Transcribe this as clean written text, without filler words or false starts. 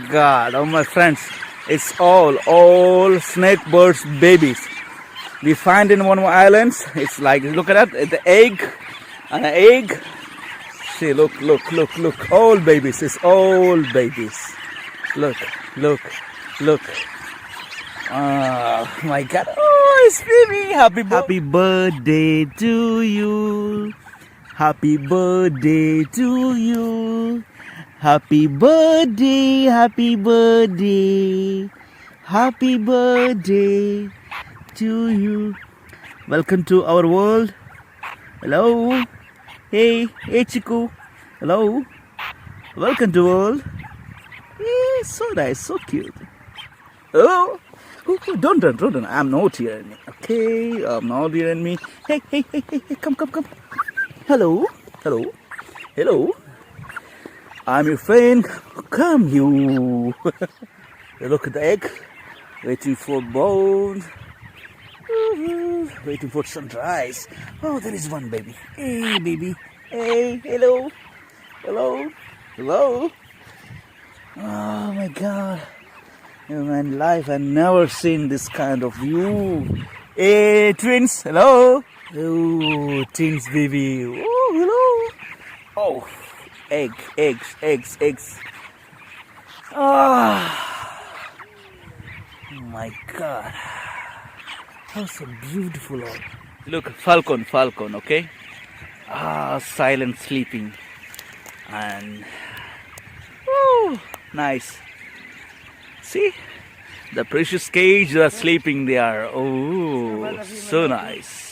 God, oh my friends, it's all snake birds babies. We find in one of our islands. It's like, look at that, the egg, an egg. See, look, all babies. It's all babies. Look. Oh my God! Oh, it's baby. Happy birthday to you. Happy birthday to you. Happy birthday, happy birthday. Happy birthday to you. Welcome to our world. Hello. Hey Chiku. Hello. Welcome to world. Hey, so nice, so cute. Oh, don't run. I'm not hearing me. Okay, I'm not hearing me. Hey, come. Hello. I'm your friend. Come you. Look at the egg. Waiting for bones. Waiting for sunrise. Oh, there is one baby. Hey, baby. Hey, hello. Oh my God. In my life, I've never seen this kind of view. Hey, twins. Hello. Oh, twins, baby. Oh, hello. Oh, eggs. Ah. Oh my God. How so beautiful. Look, falcon, okay? Silent sleeping. And, oh, nice. See? The precious cage, they are sleeping there. Oh, so nice.